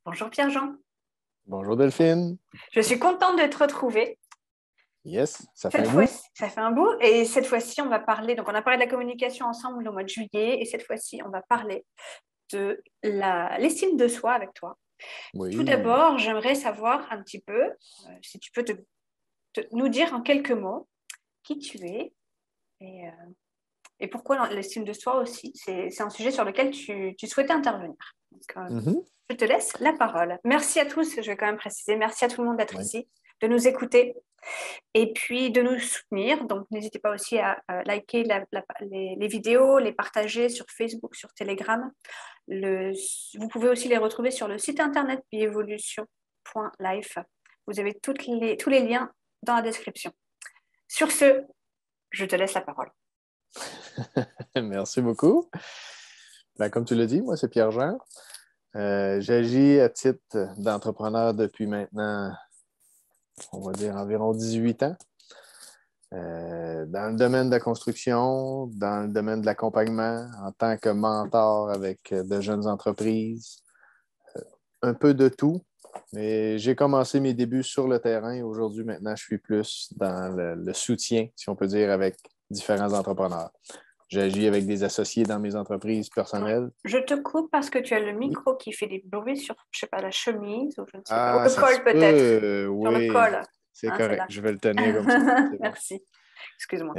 Bonjour Pierre-Jean. Bonjour Delphine. Je suis contente de te retrouver. Yes, ça fait Cette un bout. fois-ci, ça fait un bout. Et cette fois-ci, on va parler. Donc, on a parlé de la communication ensemble au mois de juillet. Et cette fois-ci, on va parler de l'estime de soi avec toi. Tout Oui. d'abord, j'aimerais savoir un petit peu, si tu peux nous dire en quelques mots qui tu es et pourquoi l'estime de soi aussi. C'est un sujet sur lequel tu souhaitais intervenir. Donc, Mhm. je te laisse la parole. Merci à tous, je vais quand même préciser. Merci à tout le monde d'être Ouais. ici, de nous écouter et puis de nous soutenir. Donc, n'hésitez pas aussi à liker les vidéos, les partager sur Facebook, sur Telegram. Vous pouvez aussi les retrouver sur le site internet bievolution.life. Vous avez tous les liens dans la description. Sur ce, je te laisse la parole. Merci beaucoup. Comme tu l'as dit, moi, c'est Pierre-Jean. J'agis à titre d'entrepreneur depuis maintenant, on va dire, environ 18 ans. Dans le domaine de la construction, dans le domaine de l'accompagnement, en tant que mentor avec de jeunes entreprises, un peu de tout. Mais j'ai commencé mes débuts sur le terrain et aujourd'hui, maintenant, je suis plus dans le soutien, si on peut dire, avec différents entrepreneurs. J'agis avec des associés dans mes entreprises personnelles. Je te coupe parce que tu as le Oui. micro qui fait des bruits sur, je sais pas, la chemise ou je ne sais pas. Ou Ah, le ça se col peut-être. peut. Sur le Oui, col. c'est Hein, c'est correct. là. Je vais le tenir comme ça. C'est bon. Merci. Excuse-moi.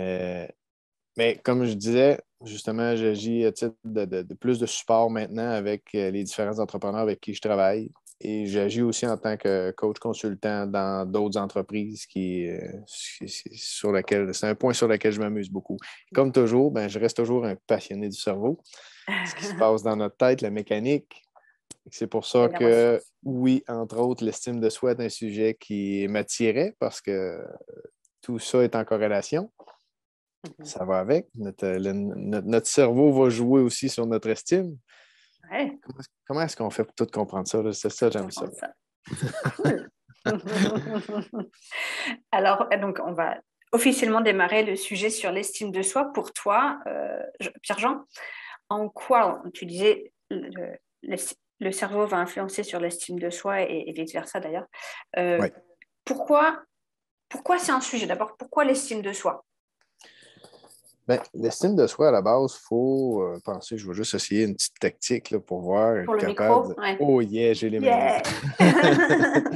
Mais comme je disais, justement, j'agis à titre de plus de support maintenant avec les différents entrepreneurs avec qui je travaille. Et j'agis aussi en tant que coach consultant dans d'autres entreprises c'est un point sur lequel je m'amuse beaucoup. Comme toujours, je reste toujours un passionné du cerveau. Ce qui se passe dans notre tête, la mécanique. C'est pour ça que, oui, entre autres, l'estime de soi est un sujet qui m'attirait parce que tout ça est en corrélation. Ça va avec. Notre cerveau va jouer aussi sur notre estime. Ouais. Comment est-ce qu'on fait pour tout comprendre ça? Là? C'est ça, j'aime ça. Cool. Alors, donc, on va officiellement démarrer le sujet sur l'estime de soi. Pour toi, Pierre-Jean, en quoi, tu disais, le cerveau va influencer sur l'estime de soi et vice-versa d'ailleurs. Oui. Pourquoi c'est un sujet? D'abord, pourquoi l'estime de soi? L'estime de soi, à la base, il faut penser, je vais juste essayer une petite tactique là, pour voir, Pour être le capable micro? de... Ouais. Oh yeah, j'ai les mains Yeah! libres.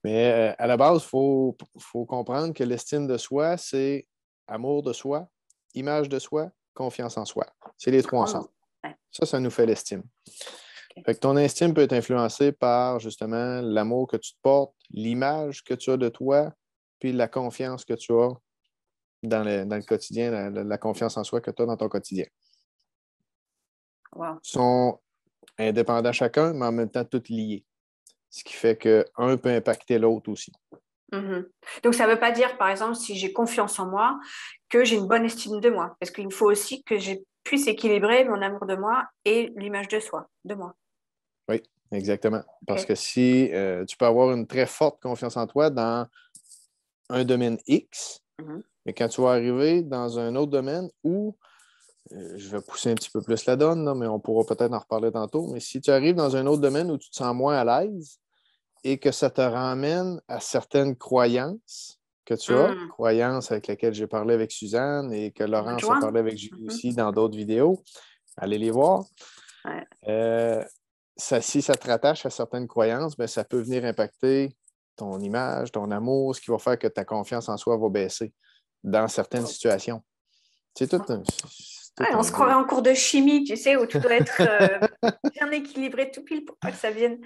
Mais à la base, il faut comprendre que l'estime de soi, c'est amour de soi, image de soi, confiance en soi. C'est les trois ensemble. Ouais. Ça nous fait l'estime. Okay. Fait que ton estime peut être influencée par justement l'amour que tu te portes, l'image que tu as de toi, puis la confiance que tu as dans le quotidien, la confiance en soi que tu as dans ton quotidien. Wow. Ils sont indépendants chacun, mais en même temps tous liés. Ce qui fait qu'un peut impacter l'autre aussi. Mm-hmm. Donc, ça ne veut pas dire, par exemple, si j'ai confiance en moi, que j'ai une bonne estime de moi. Parce qu'il faut aussi que je puisse équilibrer mon amour de moi et l'image de soi, de moi. Oui, exactement. Okay. Parce que si tu peux avoir une très forte confiance en toi dans un domaine X, mais quand tu vas arriver dans un autre domaine où, je vais pousser un petit peu plus la donne, là, mais on pourra peut-être en reparler tantôt, mais si tu arrives dans un autre domaine où tu te sens moins à l'aise et que ça te ramène à certaines croyances que tu as, croyances avec lesquelles j'ai parlé avec Suzanne et que Laurence a parlé avec Julie aussi dans d'autres vidéos, allez les voir. Ouais. Si ça te rattache à certaines croyances, ça peut venir impacter ton image, ton amour, ce qui va faire que ta confiance en soi va baisser dans certaines situations. C'est tout un... on se croirait en cours de chimie, tu sais, où tout doit être bien équilibré tout pile pour pas que ça vienne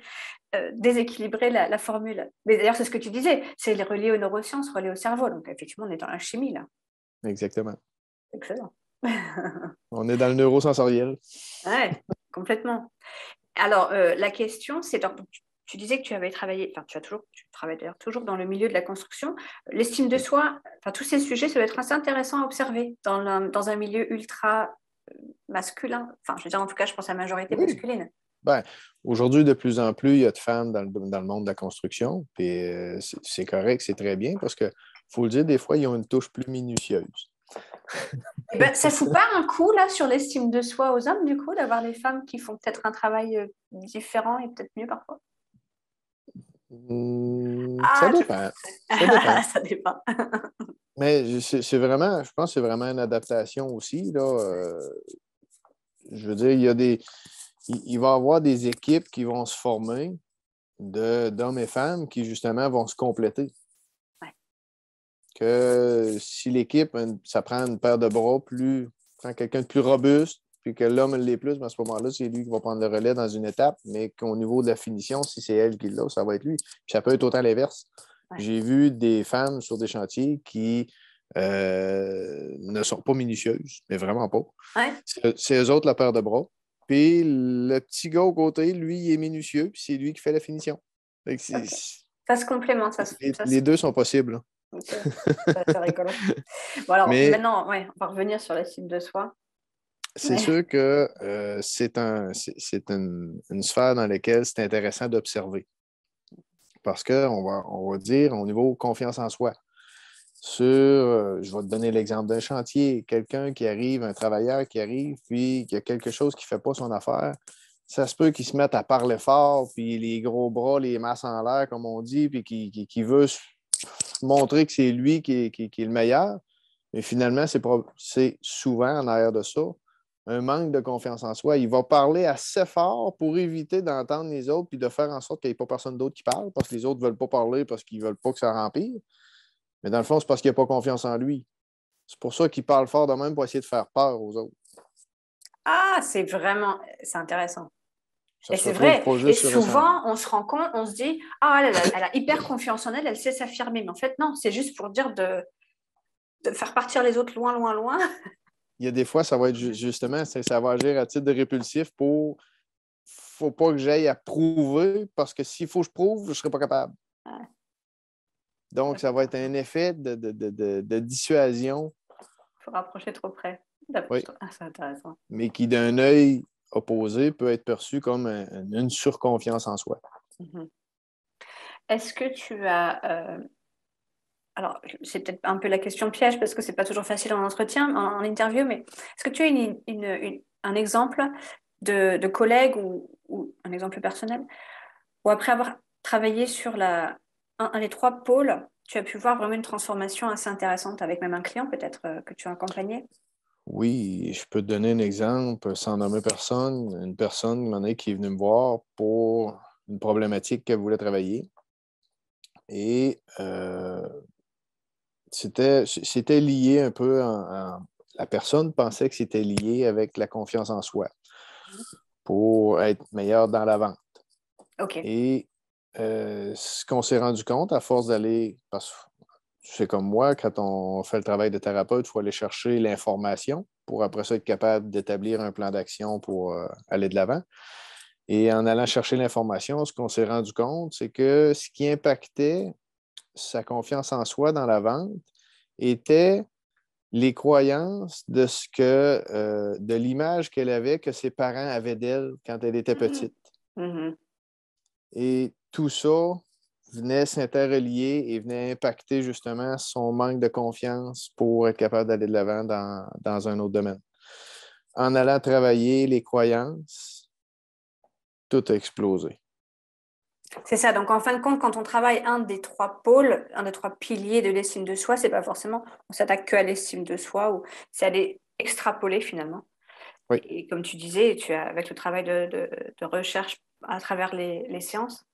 déséquilibrer la formule. Mais d'ailleurs, c'est ce que tu disais, c'est relié aux neurosciences, relié au cerveau. Donc, effectivement, on est dans la chimie, là. Exactement. Excellent. On est dans le neurosensoriel. Oui, complètement. Alors, la question, c'est, tu disais que tu avais travaillé, enfin, tu travailles d'ailleurs toujours dans le milieu de la construction. L'estime de soi, enfin, tous ces sujets, ça doit être assez intéressant à observer dans un milieu ultra masculin. Enfin, je veux dire, en tout cas, je pense à la majorité masculine. Aujourd'hui, de plus en plus, il y a de femmes dans le monde de la construction. Puis c'est correct, c'est très bien parce que, il faut le dire, des fois, ils ont une touche plus minutieuse. Ben, ça ne fout pas un coup là sur l'estime de soi aux hommes, du coup, d'avoir des femmes qui font peut-être un travail différent et peut-être mieux parfois? Ça Ah, je dépend. Ça dépend. pense. Ça dépend. Mais c'est vraiment, je pense que c'est vraiment une adaptation aussi. Là. Je veux dire, il va y avoir des équipes qui vont se former d'hommes et femmes qui, justement, vont se compléter. Ouais. Que si l'équipe, ça prend une paire de bras prend quelqu'un de plus robuste, puis que l'homme l'est plus, mais à ce moment-là, c'est lui qui va prendre le relais dans une étape, mais qu'au niveau de la finition, si c'est elle qui l'a, ça va être lui. Puis ça peut être autant l'inverse. Ouais. J'ai vu des femmes sur des chantiers qui ne sont pas minutieuses, mais vraiment pas. Ouais. C'est eux autres la paire de bras. Puis le petit gars au côté, lui, il est minutieux, puis c'est lui qui fait la finition. Okay. Ça se complémente. Les deux sont possibles. Okay. C'est rigolo. Bon, alors maintenant, ouais, on va revenir sur l'estime de soi. C'est sûr que c'est une sphère dans laquelle c'est intéressant d'observer. Parce qu'on va dire au niveau confiance en soi. Je vais te donner l'exemple d'un chantier. Quelqu'un qui arrive, un travailleur qui arrive, puis qui a quelque chose qui ne fait pas son affaire, ça se peut qu'il se mette à parler fort, puis les gros bras, les masses en l'air, comme on dit, puis qui veut montrer que c'est lui qui est le meilleur. Mais finalement, c'est souvent en arrière de ça un manque de confiance en soi. Il va parler assez fort pour éviter d'entendre les autres puis de faire en sorte qu'il n'y ait pas personne d'autre qui parle parce que les autres ne veulent pas parler parce qu'ils ne veulent pas que ça rempire. Mais dans le fond, c'est parce qu'il n'a pas confiance en lui. C'est pour ça qu'il parle fort de même pour essayer de faire peur aux autres. Ah, c'est intéressant. Et c'est vrai. Et souvent, on se rend compte, on se dit, ah, elle a hyper confiance en elle, elle sait s'affirmer. Mais en fait, non, c'est juste pour dire de faire partir les autres loin, loin, loin. Il y a des fois, ça va être justement, ça va agir à titre de répulsif pour. Faut pas que j'aille à prouver parce que s'il faut que je prouve, je ne serai pas capable. Ouais. Donc, ça va être un effet de dissuasion. Il faut rapprocher trop près. Oui. Ah, c'est intéressant. Mais qui, d'un œil opposé, peut être perçu comme une surconfiance en soi. Mm-hmm. Est-ce que tu as... Alors, c'est peut-être un peu la question piège parce que c'est pas toujours facile en entretien, en interview, mais est-ce que tu as un exemple de collègue ou un exemple personnel où après avoir travaillé sur un des trois pôles, tu as pu voir vraiment une transformation assez intéressante avec même un client peut-être que tu as accompagné? Oui, je peux te donner un exemple sans nommer personne. Une personne qui est venue me voir pour une problématique qu'elle voulait travailler. Et c'était lié un peu la personne pensait que c'était lié avec la confiance en soi pour être meilleur dans la vente. OK. Et ce qu'on s'est rendu compte à force d'aller, parce que c'est comme moi, quand on fait le travail de thérapeute, il faut aller chercher l'information pour après ça être capable d'établir un plan d'action pour aller de l'avant. Et en allant chercher l'information, ce qu'on s'est rendu compte, c'est que ce qui impactait sa confiance en soi dans la vente était les croyances de l'image qu'elle avait, que ses parents avaient d'elle quand elle était petite. Mm-hmm. Et tout ça venait s'interrelier et venait impacter justement son manque de confiance pour être capable d'aller de l'avant dans un autre domaine. En allant travailler les croyances, tout a explosé. C'est ça. Donc, en fin de compte, quand on travaille un des trois pôles, un des trois piliers de l'estime de soi, c'est pas forcément on s'attaque que à l'estime de soi ou c'est aller extrapoler finalement. Oui. Et comme tu disais, avec le travail de recherche à travers les séances,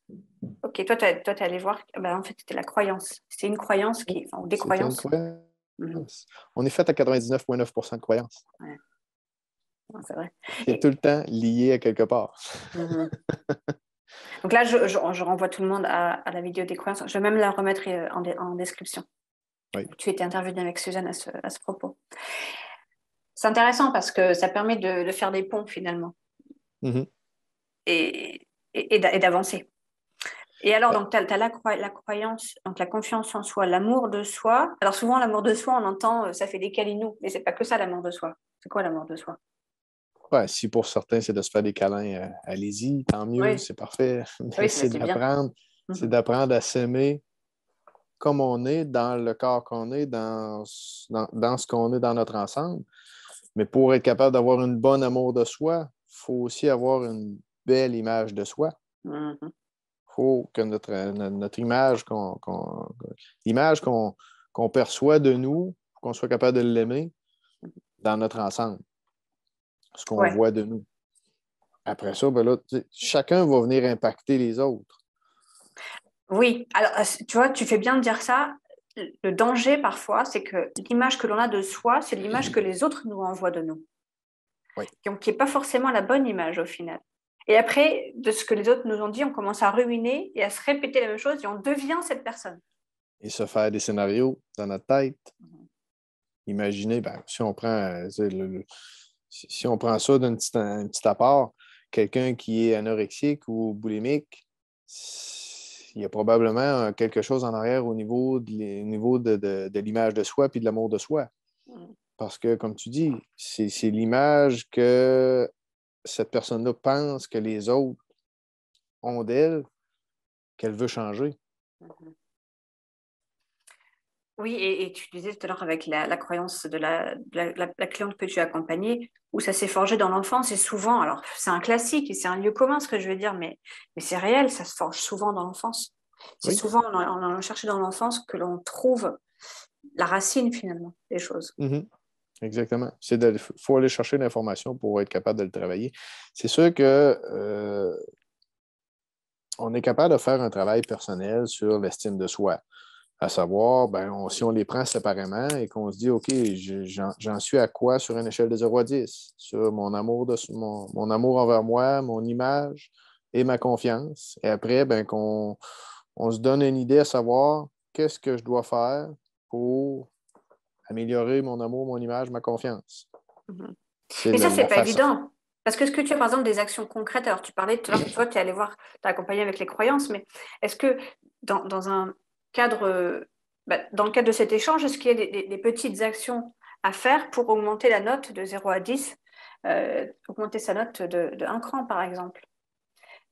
ok, toi, tu es allé voir, en fait, c'était la croyance. C'était une croyance ou des C'était croyances. une croyance. Mm-hmm. On est fait à 99,9% de croyances. Ouais. Non, c'est vrai. C'est tout le temps lié à quelque part. Mm-hmm. Donc là, je renvoie tout le monde à la vidéo des croyances. Je vais même la remettre en description. Oui. Tu étais interviewée avec Suzanne à ce propos. C'est intéressant parce que ça permet de faire des ponts finalement Mm-hmm. et d'avancer. Et alors, donc, tu as la croyance, donc la confiance en soi, l'amour de soi. Alors, souvent, l'amour de soi, on entend, ça fait des câlinous, mais c'est pas que ça, l'amour de soi. C'est quoi l'amour de soi? Ouais, si pour certains, c'est de se faire des câlins, allez-y, tant mieux, Oui. c'est parfait. Mais Oui, c'est bien. d'apprendre à s'aimer comme on est, dans le corps qu'on est, dans ce qu'on est dans notre ensemble. Mais pour être capable d'avoir une bonne amour de soi, il faut aussi avoir une belle image de soi. Il faut que notre image, l'image qu'on perçoit de nous, qu'on soit capable de l'aimer dans notre ensemble, ce qu'on voit de nous. Après ça, ben là, chacun va venir impacter les autres. Oui, alors tu vois, tu fais bien de dire ça. Le danger parfois, c'est que l'image que l'on a de soi, c'est l'image que les autres nous envoient de nous. Oui. Donc, qui n'est pas forcément la bonne image au final. Et après, de ce que les autres nous ont dit, on commence à ruminer et à se répéter la même chose et on devient cette personne. Et se faire des scénarios dans notre tête. Imaginez, si on prend si on prend ça d'un petit apport, quelqu'un qui est anorexique ou boulimique, il y a probablement quelque chose en arrière au niveau de l'image de soi et de l'amour de soi. Parce que, comme tu dis, c'est l'image que cette personne-là pense que les autres ont d'elle qu'elle veut changer. Oui, et tu disais tout à l'heure avec la croyance de la cliente que tu as accompagnée, où ça s'est forgé dans l'enfance, et souvent, alors c'est un classique et c'est un lieu commun ce que je veux dire, mais c'est réel, ça se forge souvent dans l'enfance. C'est souvent en allant chercher dans l'enfance que l'on trouve la racine finalement des choses. Exactement. Il faut aller chercher l'information pour être capable de le travailler. C'est sûr que on est capable de faire un travail personnel sur l'estime de soi. À savoir, si on les prend séparément et qu'on se dit, OK, j'en suis à quoi sur une échelle de 0 à 10? Sur mon amour, mon amour envers moi, mon image et ma confiance. Et après, qu'on se donne une idée à savoir qu'est-ce que je dois faire pour améliorer mon amour, mon image, ma confiance. Mais ça, c'est pas évident. Parce que ce que tu as, par exemple, des actions concrètes, alors tu parlais tout à l'heure, tu vois, tu es allé voir, tu as accompagné avec les croyances, mais est-ce que dans un cadre, dans le cadre de cet échange, est-ce qu'il y a des petites actions à faire pour augmenter la note de 0 à 10, augmenter sa note de 1 cran, par exemple?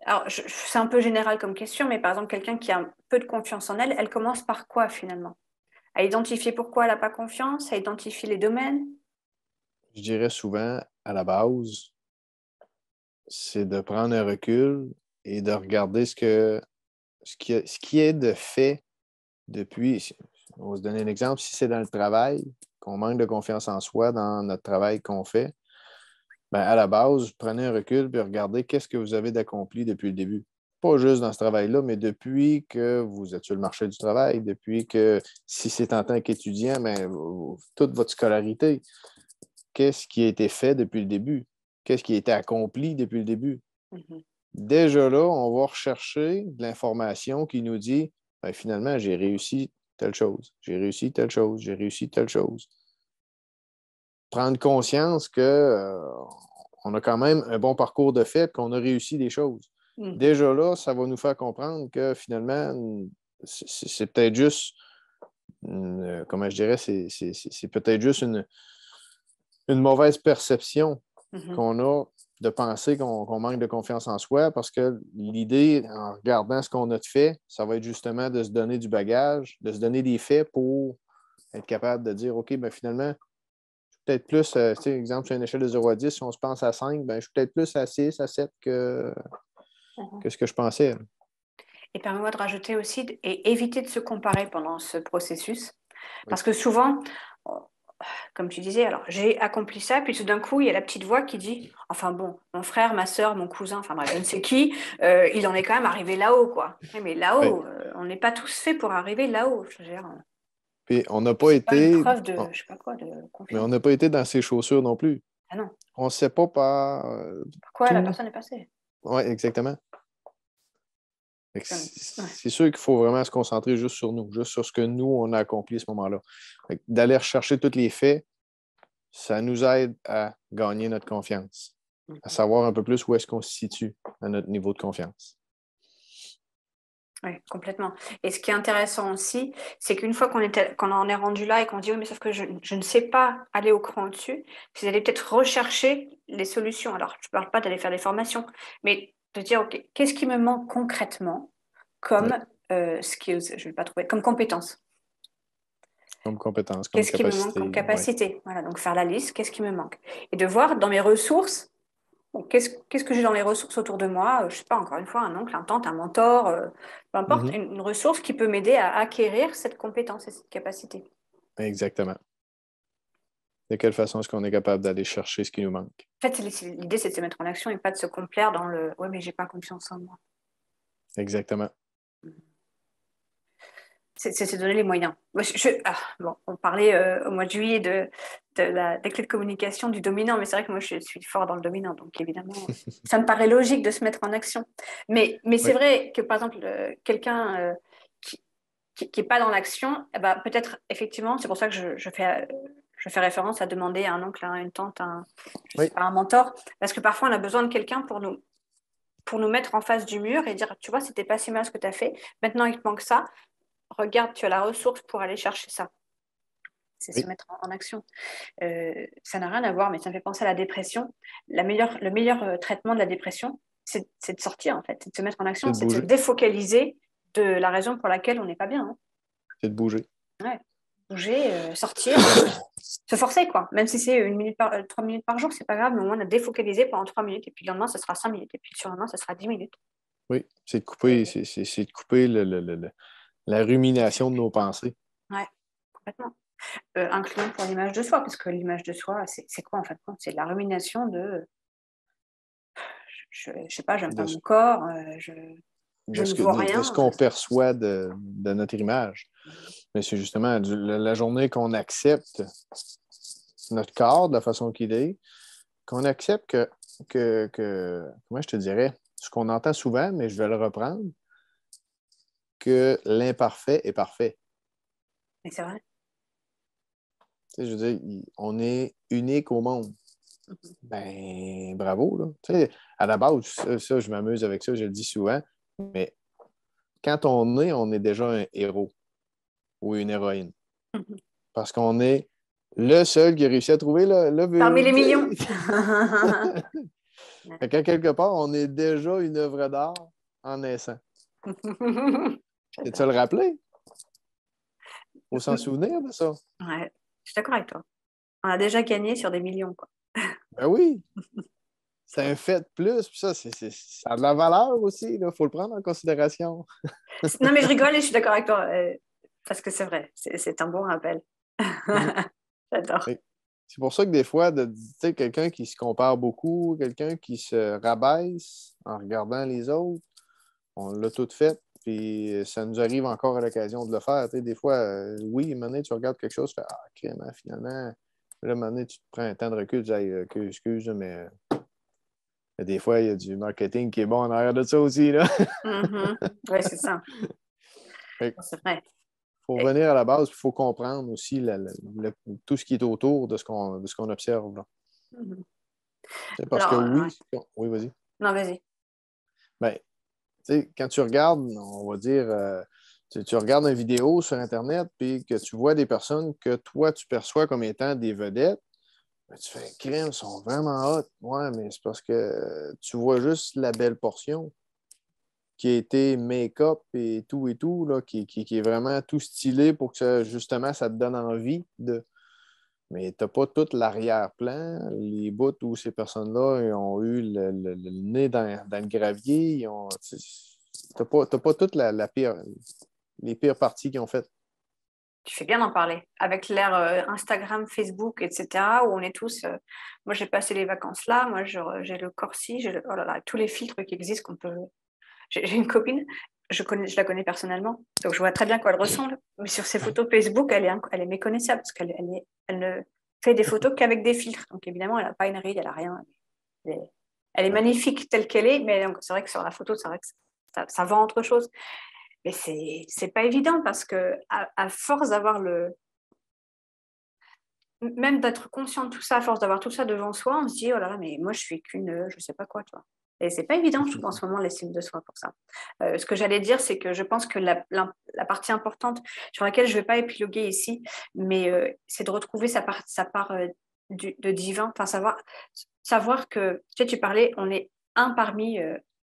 Alors, c'est un peu général comme question, mais par exemple, quelqu'un qui a un peu de confiance en elle, elle commence par quoi finalement? À identifier pourquoi elle n'a pas confiance, à identifier les domaines? Je dirais souvent, à la base, c'est de prendre un recul et de regarder ce qui est de fait depuis. On va se donner un exemple. Si c'est dans le travail, qu'on manque de confiance en soi dans notre travail qu'on fait, à la base, prenez un recul et regardez qu'est-ce que vous avez d'accompli depuis le début. Pas juste dans ce travail-là, mais depuis que vous êtes sur le marché du travail, depuis que, si c'est en tant qu'étudiant, toute votre scolarité, qu'est-ce qui a été fait depuis le début? Qu'est-ce qui a été accompli depuis le début? Déjà là, on va rechercher de l'information qui nous dit finalement, j'ai réussi telle chose, j'ai réussi telle chose, j'ai réussi telle chose. Prendre conscience qu'on a quand même un bon parcours de fait, qu'on a réussi des choses. Déjà là, ça va nous faire comprendre que finalement, c'est peut-être juste, comment je dirais, c'est peut-être juste une mauvaise perception qu'on a de penser qu'on manque de confiance en soi, parce que l'idée, en regardant ce qu'on a de fait, ça va être justement de se donner du bagage, de se donner des faits pour être capable de dire, OK, finalement, je suis peut-être plus, exemple, sur une échelle de 0 à 10, si on se pense à 5, je suis peut-être plus à 6, à 7 que ce que je pensais. Et permets-moi de rajouter aussi, et éviter de se comparer pendant ce processus, parce que souvent, comme tu disais, alors j'ai accompli ça, puis tout d'un coup, il y a la petite voix qui dit, enfin bon, mon frère, ma soeur, mon cousin, enfin bref, je ne sais qui, il en est quand même arrivé là-haut, quoi. Oui, mais là-haut, on n'est pas tous faits pour arriver là-haut. Je veux dire, puis on n'a pas c'est pas une été. preuve de, je sais pas quoi, de confiance. Mais on n'a pas été dans ses chaussures non plus. Ah non. On ne sait pas par Pourquoi la personne est passée. Oui, exactement. C'est sûr qu'il faut vraiment se concentrer juste sur nous, juste sur ce que nous, on a accompli à ce moment-là. D'aller rechercher tous les faits, ça nous aide à gagner notre confiance, à savoir un peu plus où est-ce qu'on se situe à notre niveau de confiance. Oui, complètement. Et ce qui est intéressant aussi, c'est qu'une fois qu'on en est rendu là et qu'on dit oui, mais sauf que je ne sais pas aller au cran au-dessus, c'est d'aller peut-être rechercher les solutions. Alors, je ne parle pas d'aller faire des formations, mais de dire, OK, qu'est-ce qui me manque concrètement comme skills, je ne vais pas trouver, comme compétences. Comme compétence, comme Qu'est-ce qui me manque capacité. comme Ouais. capacité? Voilà, donc faire la liste, qu'est-ce qui me manque? Et de voir dans mes ressources, bon, qu'est-ce que j'ai dans les ressources autour de moi? Je ne sais pas, encore une fois, un oncle, un tante, un mentor, peu importe, Mhm. une ressource qui peut m'aider à acquérir cette compétence et cette capacité. Exactement. De quelle façon est-ce qu'on est capable d'aller chercher ce qui nous manque? En fait, l'idée, c'est de se mettre en action et pas de se complaire dans le ouais, mais j'ai pas confiance en moi. Exactement. C'est se donner les moyens. Moi, bon, on parlait au mois de juillet des clés de communication du dominant, mais c'est vrai que moi, je suis fort dans le dominant, donc évidemment, ça me paraît logique de se mettre en action. Mais c'est Oui, vrai que, par exemple, quelqu'un qui n'est pas dans l'action, eh ben, peut-être, effectivement, c'est pour ça que je fais référence à demander à un oncle, à une tante, je sais oui, pas, un mentor, parce que parfois, on a besoin de quelqu'un pour nous mettre en face du mur et dire, tu vois, c'était pas si mal ce que tu as fait, maintenant il te manque ça, regarde, tu as la ressource pour aller chercher ça. C'est se oui. mettre en action. Ça n'a rien à voir, mais ça me fait penser à la dépression. Le meilleur traitement de la dépression, c'est de sortir, en fait, c'est de se mettre en C'est action, de c'est de se bouger. défocaliser de la raison pour laquelle on n'est pas bien. Hein. C'est de bouger. Ouais. Bouger, sortir, se forcer, quoi. Même si c'est 3 minutes par jour, c'est pas grave, mais au moins on a défocalisé pendant 3 minutes, et puis le lendemain, ça sera 5 minutes, et puis le surlendemain, ça sera 10 minutes. Oui, c'est de couper, Et, c'est de couper la rumination de nos pensées. ouais, complètement. Incluant pour l'image de soi, parce que l'image de soi, c'est quoi en fait? C'est la rumination de je sais pas, j'aime pas De, mon corps, je ne vaux de ce rien. qu'on perçoit de notre image. Mais c'est justement la journée qu'on accepte notre corps de la façon qu'il est, qu'on accepte comment je te dirais, ce qu'on entend souvent, mais je vais le reprendre, que l'imparfait est parfait. Mais c'est vrai. Tu sais, je veux dire, on est unique au monde. Ben, bravo, là. Tu sais, à la base, ça, je m'amuse avec ça, je le dis souvent, mais quand on est déjà un héros ou une héroïne. Parce qu'on est le seul qui a réussi à trouver le Parmi les but. millions. Fait qu'à quelque part, on est déjà une œuvre d'art en naissant. Et tu J'adore. le rappeler? Il faut s'en souvenir de ça. Ouais, je suis d'accord avec toi. On a déjà gagné sur des millions, quoi. Ben oui, c'est un fait de plus. Puis ça, ça a de la valeur aussi. Il faut le prendre en considération. Non, mais je rigole et je suis d'accord avec toi, parce que c'est vrai, c'est un bon rappel. Mhm. J'adore. C'est pour ça que des fois, tu sais, quelqu'un qui se compare beaucoup, quelqu'un qui se rabaisse en regardant les autres, on l'a tout fait, puis ça nous arrive encore à l'occasion de le faire. Tu sais, des fois, oui, maintenant, tu regardes quelque chose, tu fais ah, crème, hein, finalement. Là, maintenant, tu te prends un temps de recul, tu dis hey, excuse, mais des fois, il y a du marketing qui est bon en arrière de ça aussi. Là. Oui, c'est ça. Fait C'est vrai. faut Et- revenir à la base, il faut comprendre aussi tout ce qui est autour de ce qu'on observe. Là. Mhm. Tu sais, parce que Alors, oui, ouais. oui, vas-y. Non, vas-y. Ben, tu sais, quand tu regardes, on va dire, tu regardes une vidéo sur Internet, puis que tu vois des personnes que toi, tu perçois comme étant des vedettes, ben, tu fais, crème, ils sont vraiment hot. Ouais, mais c'est parce que tu vois juste la belle portion qui a été make-up et tout, là, qui est vraiment tout stylé pour que justement, ça te donne envie de. Mais tu n'as pas tout l'arrière-plan, les bouts où ces personnes-là ils ont eu le nez dans le gravier. Tu n'as pas toute les pires parties qu'ils ont faites. Tu fais bien d'en parler. Avec l'ère Instagram, Facebook, etc., où on est tous. Moi, j'ai passé les vacances là. Moi, j'ai le Corsi. Oh là là, tous les filtres qui existent qu'on peut. J'ai une copine, je la connais personnellement, donc je vois très bien à quoi elle ressemble. Mais sur ses photos Facebook, elle est méconnaissable parce elle ne fait des photos qu'avec des filtres. Donc évidemment, elle n'a pas une ride, elle n'a rien. Elle est Ouais. magnifique telle qu'elle est, mais c'est vrai que sur la photo, c'est vrai que ça vend autre chose. Mais c'est pas évident parce que à force d'avoir même d'être conscient de tout ça, à force d'avoir tout ça devant soi, on se dit, oh là là, mais moi, je suis qu'une, je sais pas quoi, tu vois. Et c'est pas évident, je trouve, en ce moment, l'estime de soi pour ça. Ce que j'allais dire, c'est que je pense que la partie importante sur laquelle je vais pas épiloguer ici, mais c'est de retrouver sa part de divin, enfin, savoir que, tu sais, tu parlais, on est un parmi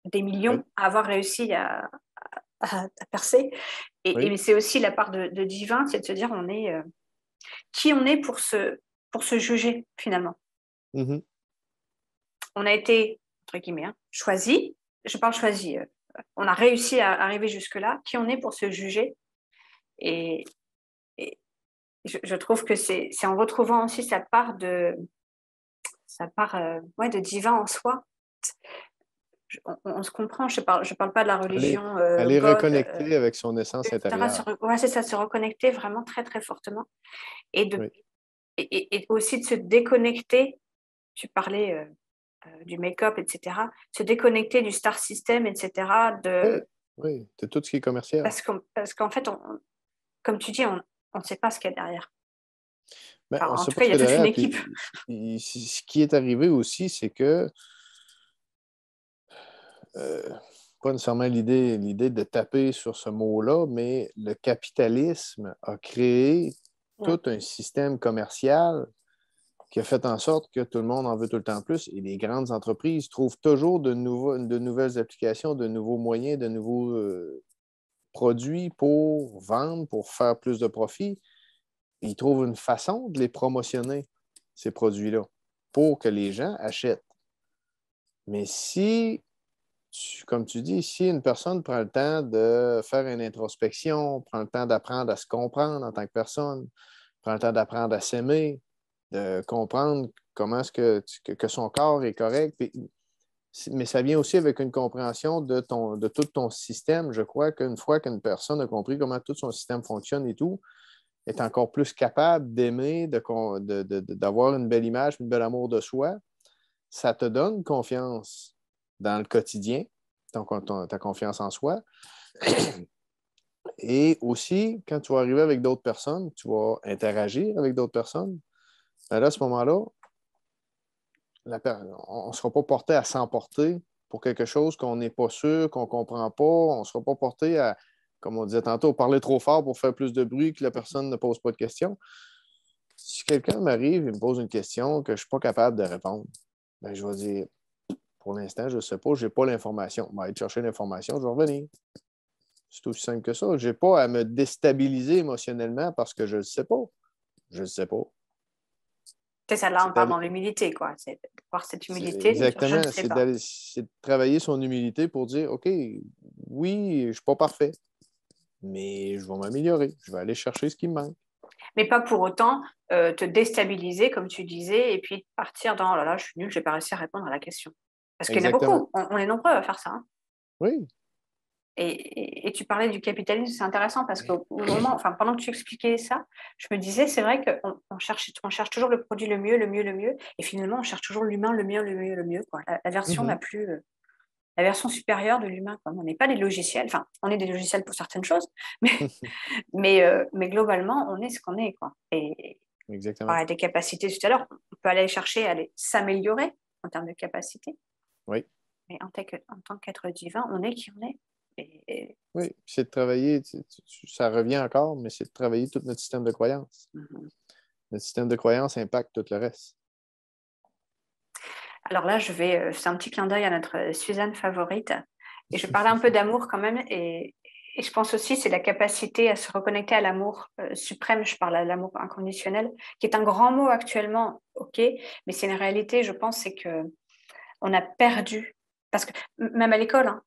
des Oui, millions à avoir réussi à percer. Oui. Mais c'est aussi la part de divin, c'est de se dire qui on est pour se juger finalement. Mm-hmm. On a été, entre guillemets, choisi, je parle choisi, on a réussi à arriver jusque-là, qui on est pour se juger. Et je trouve que c'est en retrouvant aussi sa part de divin en soi. On se comprend, je parle pas de la religion Aller God, reconnecter avec son essence etc. intérieure. C'est ça, se reconnecter vraiment très, très fortement. Et, Oui. et aussi de se déconnecter, tu parlais du make-up, etc., se déconnecter du star system, etc., Oui, oui, c'est tout ce qui est commercial. parce qu'en fait, comme tu dis, on ne sait pas ce qu'il y a derrière. Ben, Enfin, on ne en sait tout pas cas, ce il y a qu'il y a toute une derrière. équipe. Ce qui est arrivé aussi, c'est que euh, pas nécessairement l'idée de taper sur ce mot-là, mais le capitalisme a créé tout un système commercial qui a fait en sorte que tout le monde en veut tout le temps plus et les grandes entreprises trouvent toujours de nouvelles applications, de nouveaux moyens, de nouveaux produits pour vendre, pour faire plus de profit. Ils trouvent une façon de les promotionner, ces produits-là, pour que les gens achètent. Mais si, comme tu dis, si une personne prend le temps de faire une introspection, prend le temps d'apprendre à se comprendre en tant que personne, prend le temps d'apprendre à s'aimer, de comprendre comment est-ce que son corps est correct. Mais ça vient aussi avec une compréhension de tout ton système. Je crois qu'une fois qu'une personne a compris comment tout son système fonctionne et tout, est encore plus capable d'aimer, d'avoir une belle image, un bel amour de soi, ça te donne confiance dans le quotidien, ta confiance en soi. Et aussi, quand tu vas arriver avec d'autres personnes, tu vas interagir avec d'autres personnes, ben là, à ce moment-là, on ne sera pas porté à s'emporter pour quelque chose qu'on n'est pas sûr, qu'on ne comprend pas. On ne sera pas porté à, comme on disait tantôt, parler trop fort pour faire plus de bruit que la personne ne pose pas de questions. Si quelqu'un m'arrive et me pose une question que je ne suis pas capable de répondre, ben, je vais dire, pour l'instant, je ne sais pas, je n'ai pas l'information. Je vais aller chercher l'information, je vais revenir. C'est aussi simple que ça. Je n'ai pas à me déstabiliser émotionnellement parce que je ne le sais pas. Je ne le sais pas. C'est ça, là, on C'est parle dans l'humilité, quoi. C'est voir cette humilité, de dire, je ne exactement. sais pas. C'est de travailler son humilité pour dire, OK, oui, je ne suis pas parfait, mais je vais m'améliorer. Je vais aller chercher ce qui me manque. Mais pas pour autant te déstabiliser, comme tu disais, et puis partir dans, oh là là, je suis nulle, je n'ai pas réussi à répondre à la question. Parce qu'il y en a Exactement. beaucoup, on est nombreux à faire ça. Hein. Oui. Et tu parlais du capitalisme, c'est intéressant parce qu'au moment, enfin, pendant que tu expliquais ça, je me disais, c'est vrai qu'on cherche toujours le produit le mieux, le mieux, le mieux, et finalement, on cherche toujours l'humain le mieux, le mieux, le mieux, quoi. La version Mm-hmm. la version supérieure de l'humain. On n'est pas des logiciels, enfin, on est des logiciels pour certaines choses, mais globalement, on est ce qu'on est, quoi. Et on Exactement. parlait des capacités tout à l'heure, on peut aller chercher à s'améliorer en termes de capacité, Oui. mais en tant qu'être divin, on est qui on est. Oui, c'est de travailler, ça revient encore, mais c'est de travailler tout notre système de croyance. Mm-hmm. Notre système de croyance impacte tout le reste. Alors là, c'est un petit clin d'œil à notre Suzanne favorite. Et je parlais un peu d'amour quand même. Et je pense aussi c'est la capacité à se reconnecter à l'amour suprême. Je parle à l'amour inconditionnel, qui est un grand mot actuellement, ok, mais c'est une réalité, je pense, c'est que on a perdu. Parce que même à l'école, hein,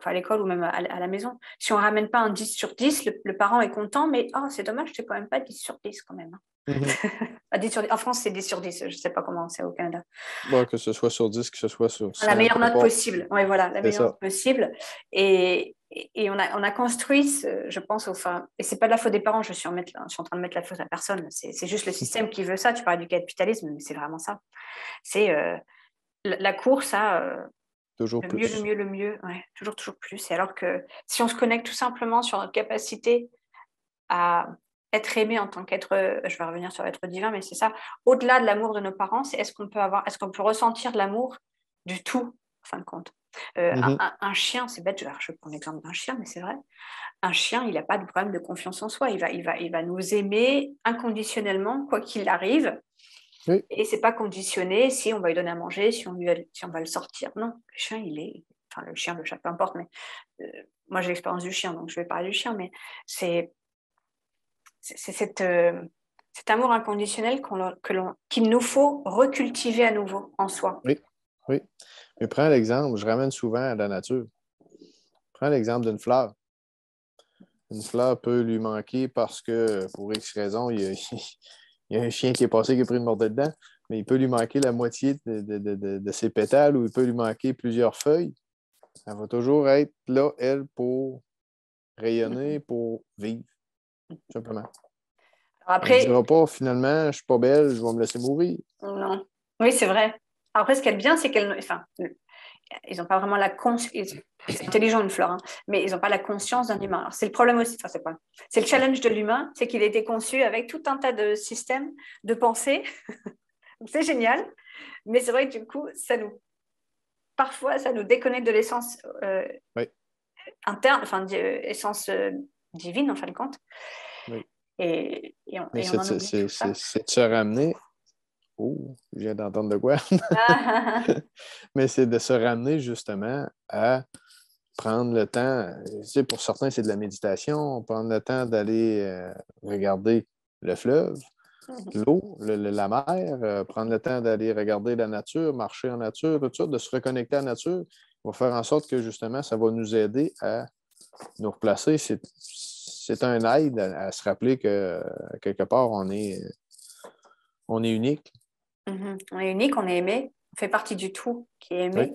à l'école ou même à la maison, si on ne ramène pas un 10 sur 10, le parent est content, mais oh, c'est dommage, c'est quand même pas 10 sur 10 quand même. Mm-hmm. 10 sur 10. En France, c'est 10 sur 10, je ne sais pas comment c'est au Canada. Bon, que ce soit sur 10, que ce soit sur La 100, meilleure peu note importe. possible. Oui, voilà, la C'est meilleure ça. note possible. Et on a construit, je pense, et c'est pas de la faute des parents, je suis en train de mettre la faute à personne. C'est juste le système qui veut ça. Tu parlais du capitalisme, mais c'est vraiment ça. C'est la course à Toujours le mieux, le plus. mieux, le mieux. Ouais, toujours, toujours plus. Et alors que si on se connecte tout simplement sur notre capacité à être aimé en tant qu'être, je vais revenir sur l'être divin, mais c'est ça, au-delà de l'amour de nos parents, c'est est-ce qu'on peut ressentir de l'amour du tout, en fin de compte. Mm-hmm. Un chien, c'est bête, je prends l'exemple d'un chien, mais c'est vrai, un chien, il n'a pas de problème de confiance en soi, il va nous aimer inconditionnellement, quoi qu'il arrive, Oui. et c'est pas conditionné si on va lui donner à manger, si on va le sortir. Non, le chien, enfin le chien, le chat, peu importe, mais moi j'ai l'expérience du chien, donc je vais parler du chien, mais c'est cet amour inconditionnel qu'il nous faut recultiver à nouveau en soi. Oui, oui. Mais prends l'exemple, je ramène souvent à la nature. Prends l'exemple d'une fleur. Une fleur peut lui manquer parce que, pour X raison, il y a un chien qui est passé qui a pris une mordée dedans, mais il peut lui manquer la moitié de ses pétales ou il peut lui manquer plusieurs feuilles. Elle va toujours être là, elle, pour rayonner, pour vivre, tout simplement. Elle ne Après, dira pas, finalement, je ne suis pas belle, je vais me laisser mourir. non. Oui, c'est vrai. Après, ce qu'elle est bien, c'est ils n'ont pas vraiment la conscience. C'est intelligent une fleur, hein, mais ils n'ont pas la conscience d'un humain. Alors, c'est le problème aussi. Enfin, c'est le challenge de l'humain, c'est qu'il a été conçu avec tout un tas de systèmes de pensée. C'est génial, mais c'est vrai que du coup, parfois, ça nous déconnecte de l'essence Oui, interne, enfin, essence divine en fin de compte, oui. Mais et on en oublie tout ça. c'est de se ramener. Oh, je viens d'entendre de quoi? Ah, Mais c'est de se ramener justement à prendre le temps. Tu sais, pour certains, c'est de la méditation. Prendre le temps d'aller regarder le fleuve, l'eau, la mer, prendre le temps d'aller regarder la nature, marcher en nature, tout ça, de se reconnecter à la nature, va faire en sorte que justement, ça va nous aider à nous replacer. C'est un aide à se rappeler que quelque part, on est unique. On est unique, on est aimé, on fait partie du tout qui est Oui, aimé,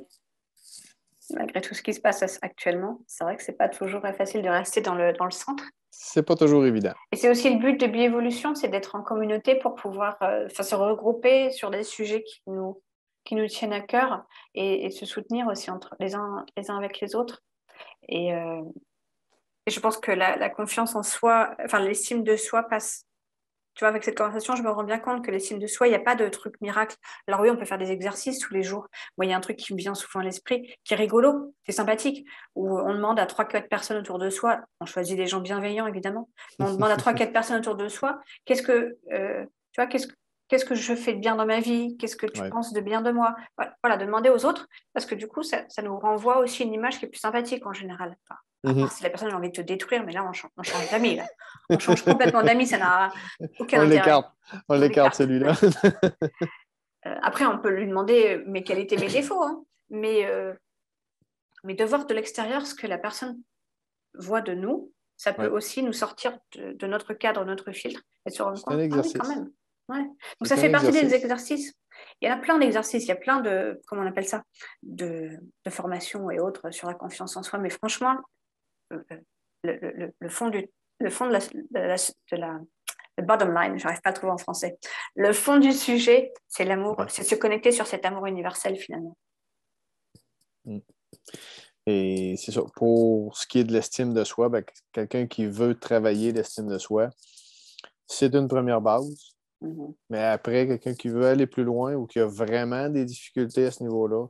malgré tout ce qui se passe actuellement. C'est vrai que c'est pas toujours facile de rester dans le centre. c'est pas toujours évident. Et c'est aussi le but de Biévolution, c'est d'être en communauté pour pouvoir se regrouper sur des sujets qui nous tiennent à cœur et se soutenir aussi entre les uns avec les autres. Et, euh, et je pense que la confiance en soi, enfin l'estime de soi passe. Tu vois, avec cette conversation, je me rends bien compte que l'estime de soi, il n'y a pas de truc miracle. Alors oui, on peut faire des exercices tous les jours. Moi, il y a un truc qui me vient souvent à l'esprit, qui est rigolo, c'est sympathique, où on demande à 3 4 personnes autour de soi, on choisit des gens bienveillants, évidemment, mais on demande à 3 4 personnes autour de soi, tu vois, qu'est-ce que je fais de bien dans ma vie? Qu'est-ce que tu Ouais. penses de bien de moi? Voilà, de demander aux autres, parce que du coup, ça nous renvoie aussi une image qui est plus sympathique en général. Enfin, à part Mhm. si la personne a envie de te détruire, mais là, on change d'amis, là. On change complètement d'amis, ça n'a aucun On intérêt. l'écarte. On On l'écarte l'écarte. celui-là. Ouais. Après, on peut lui demander mes qualités, mes défauts, hein. Mais de voir de l'extérieur ce que la personne voit de nous, ça peut Ouais. aussi nous sortir de notre cadre, de notre filtre, et se rendre C'est un compte, ah oui, quand exercice. même. Ouais. Donc ça C'est un fait partie des exercice. exercices. Il y en a plein d'exercices, il y a plein de, comment on appelle ça, de formations et autres sur la confiance en soi. Mais franchement, le, le fond le fond le bottom line, j'arrive pas à le trouver en français. Le fond du sujet, c'est l'amour, Ouais. c'est se connecter sur cet amour universel finalement. Mm. Et c'est ça. Pour ce qui est de l'estime de soi, ben, quelqu'un qui veut travailler l'estime de soi, c'est une première base. Mhm. Mais après, quelqu'un qui veut aller plus loin ou qui a vraiment des difficultés à ce niveau-là,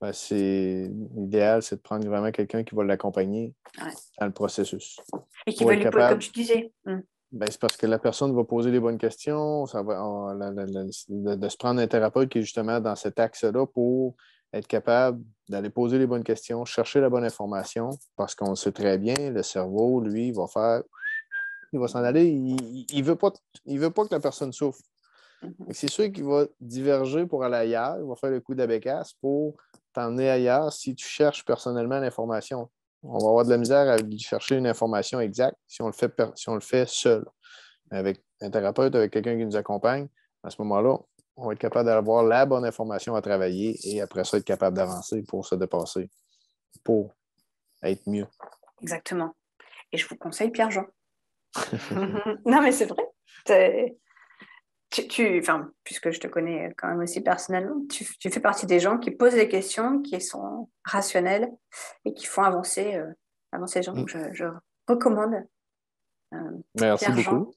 ben, c'est l'idéal, c'est de prendre vraiment quelqu'un qui va l'accompagner Ouais. dans le processus Et qui pour veut être lui poser, comme capable. tu disais. Ben, c'est parce que la personne va poser les bonnes questions, ça va, de se prendre un thérapeute qui est justement dans cet axe-là pour être capable d'aller poser les bonnes questions, chercher la bonne information, parce qu'on sait très bien, le cerveau, lui, il va s'en aller, il veut pas que la personne souffre. Mhm. C'est sûr qu'il va diverger pour aller ailleurs, il va faire le coup d'abécasse pour t'emmener ailleurs si tu cherches personnellement l'information. On va avoir de la misère à chercher une information exacte si on le fait seul. Avec un thérapeute, avec quelqu'un qui nous accompagne, à ce moment-là, on va être capable d'avoir la bonne information à travailler et après ça, être capable d'avancer pour se dépasser, pour être mieux. Exactement. Et je vous conseille Pierre-Jean. Non, mais c'est vrai. C'est- enfin, puisque je te connais quand même aussi personnellement, tu fais partie des gens qui posent des questions, qui sont rationnelles et qui font avancer les gens. Mm. Donc, je recommande euh, Merci Pierre-Jean beaucoup.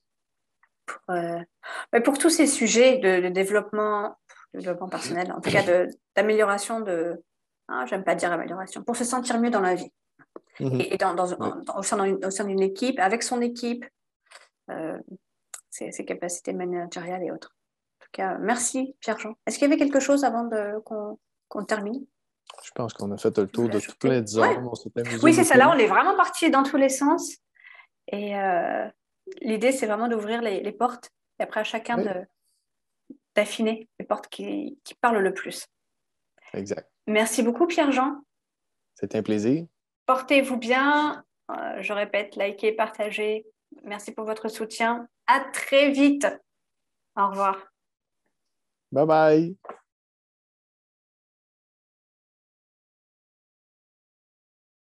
euh, mais pour tous ces sujets de développement personnel, en tout cas d'amélioration j'aime pas dire amélioration, pour se sentir mieux dans la vie Mhm. et Oui. au sein d'une équipe, avec son équipe, euh, ses capacités managériales et autres. En tout cas, merci Pierre-Jean. Est-ce qu'il y avait quelque chose avant qu'on termine? Je pense qu'on a fait le tour de tout plein de Ouais. zones. On s'est amusé Oui, c'est ça. Là, beaucoup. on est vraiment parti dans tous les sens. Et l'idée, c'est vraiment d'ouvrir les portes et après à chacun Oui, d'affiner les portes qui parlent le plus. exact. Merci beaucoup, Pierre-Jean. C'était un plaisir. Portez-vous bien. Je répète, likez, partagez. Merci pour votre soutien. À très vite. Au revoir. Bye bye.